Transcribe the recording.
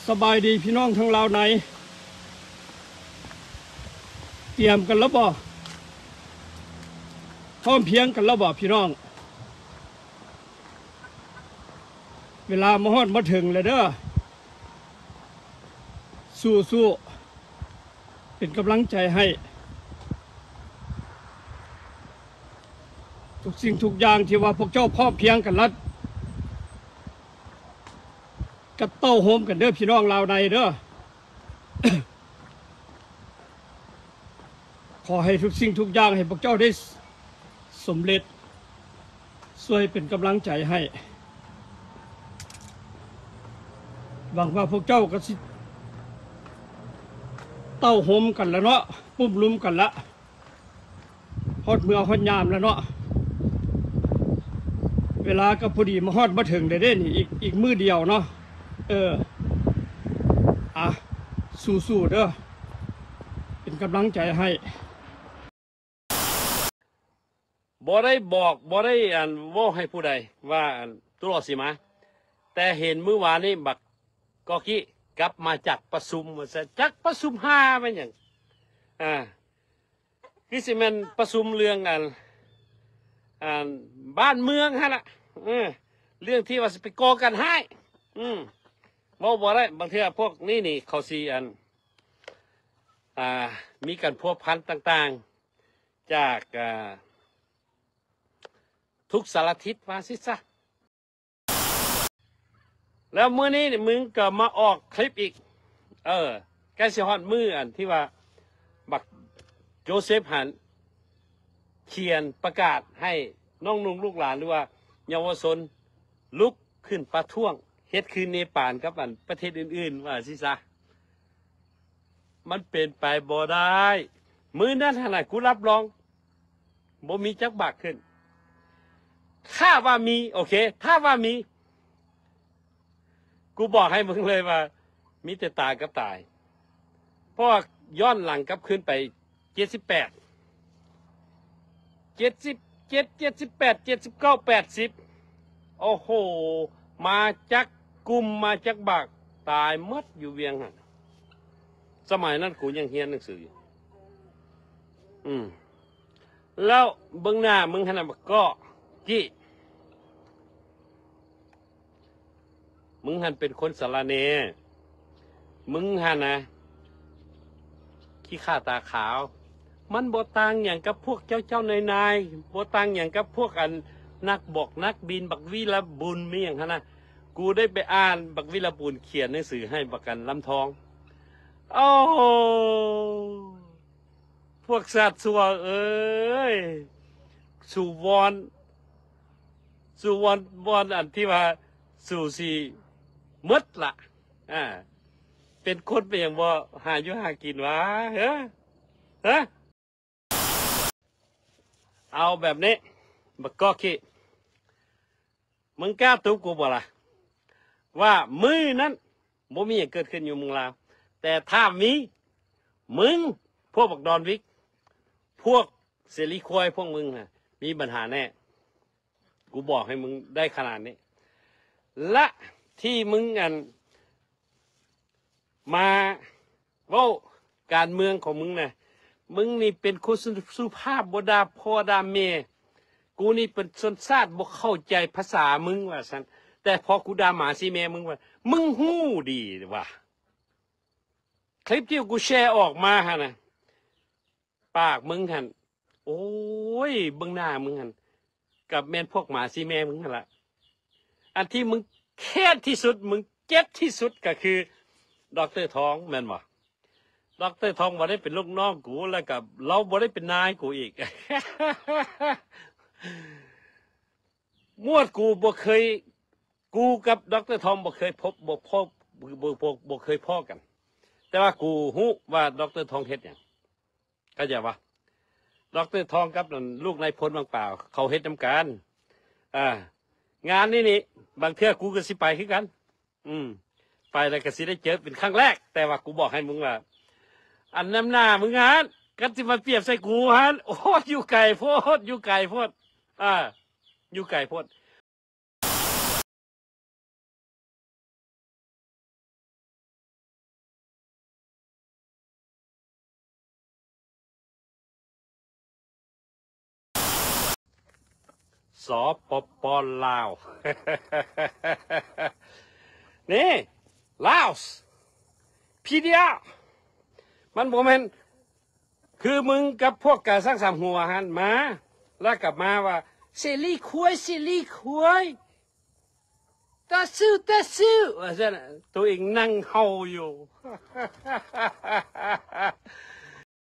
สบายดีพี่น้องทั้งลาวในเตรียมกันแล้วบ่พร้อมเพียงกันแล้วบ่พี่น้องเวลามาฮอดมาถึงเลยเด้อสู้เป็นกำลังใจให้ทุกสิ่งทุกอย่างที่ว่าพวกเจ้าพร้อมเพียงกันแล้วกระเต้าโฮมกันเด้อพี่น้องลาวในเด้อ ขอให้ทุกสิ่งทุกอย่างให้พวกเจ้าได้สำเร็จช่วยเป็นกำลังใจให้หวังว่าพวกเจ้าก็สิเต้าโฮมกันแล้วเนาะปุ่มลุมกันละฮอดเมื่อฮอดยามแล้วเนาะเวลาก็พอดีมาฮอดมาถึงได้นี่อีกมื้อเดียวเนาะสู้เด้อเป็นกำลังใจให้บ่ได้บอกบ่ได้ว่าให้ผู้ใดว่าตุลอสิมาแต่เห็นมื้อวานนี้บักกอกี้กลับมาจากประชุมว่าซะจักประชุม5เป็นหยังคือสิแม่นประชุมเรื่องบ้านเมืองหั่นล่ะเรื่องที่ว่าสิไปก่อกันให้บ่ได้บางเทื่อพวกนี้นี่เขาสิมีการพัวพันต่างๆจากทุกสารทิศว่าสิซะแล้วมื้อนี้มึงก็มาออกคลิปอีกใกล้สิฮอดมื้อที่ว่าบักโจเซฟหันเขียนประกาศให้น้องนุ่งลูกหลานหรือว่าเยาวชนลุกขึ้นประท้วงเฮ็ดคืนเนปาลกับประเทศอื่นๆว่าสิซะมันเป็นไปบ่ได้มื้อนั้นขนาดกูรับรองบ่มีจักบากขึ้นถ้าว่ามีโอเคถ้าว่ามีกูบอกให้มึงเลยว่ามีแต่ตายกับตายเพราะย้อนหลังกลับขึ้นไป78 79 80โอ้โหมาจากกลุ่มมาจากบากตายหมดอยู่เวียงหั่นสมัยนั้นกูยังเรียนหนังสืออยู่แล้วเบื้องหน้ามึงขนาดก็กี้มึงหันเป็นคนสารเนมึงหันนะขี้ข้าตาขาวมันบ่ต่างอย่างกับพวกเจ้านายบ่ต่างอย่างกับพวกนักบอกนักบินบักวิรบุญมีอย่างนั้นนะกูได้ไปอ่านบักวิรบุญเขียนหนังสือให้บักกันลำทองโอ้พวกสัตว์สัวเอ้ยสู่วอนอันที่ว่าสู่สีมดละเป็นคนไปอย่างบ่หาอยู่หากินวะเฮ้เอาแบบนี้บักกอกี้มึงกล้าตุบกูบ่ล่ะว่ามือนั้นบ่มีอย่างเกิดขึ้นอยู่เมืองลาวแต่ถ้ามีมึงพวกบักดอนวิกพวกเสรีควายพวกมึงมีปัญหาแน่กูบอกให้มึงได้ขนาดนี้และที่มึงมาเว้าการเมืองของมึงนะมึงนี่เป็นคนสุภาพบ่ด่าพ่อด่าแม่กูนี่เป็นชนชาติบ่เข้าใจภาษามึงว่าซั่นแต่พอกูด่าหมาสิแม่มึงว่ามึงฮู้ดีว่าคลิปที่กูแชร์ออกมานะปากมึงโอ้ยเบื้องหน้ามึงกับแม่นพวกหมาสิแม่มึงละอันที่มึงแค้นที่สุดมึงเจ็บที่สุดก็คือดร.ทองแม่นบ่ดร.ทองบ่ได้เป็นลูกน้องกูแล้วกับเราบ่ได้เป็นนายกูอีก มวดกูบ่เคยกูกับดร.ทองบ่เคยบ่เคยพ้อกันแต่ว่ากูฮู้ว่าดร.ทองเฮ็ดหยังเข้าใจป่ะดร.ทองกับลูกนายพลบางเปล่าเขาเฮ็ดนำกันงานนี่บางเทื่อกูก็สิไปคือกันไปแล้วก็สิได้เจอเป็นครั้งแรกแต่ว่ากูบอกให้มึงว่าอันน้ำหน้ามึงกันสิมาเปรียบใส่กูโอ้อยู่ไกลโพดอยู่ไกลโพดอยู่ไกลโพด สปปลาว นี่ลาวส์พีเดียมันบ่แม่นคือมึงกับพวกกาสร้างสามหัวหันมาแล้วกลับมาว่าเสรีคุยเสรีคุยตาซื้อว่าซั่นน่ะตัวเองนั่งเฮาอยู่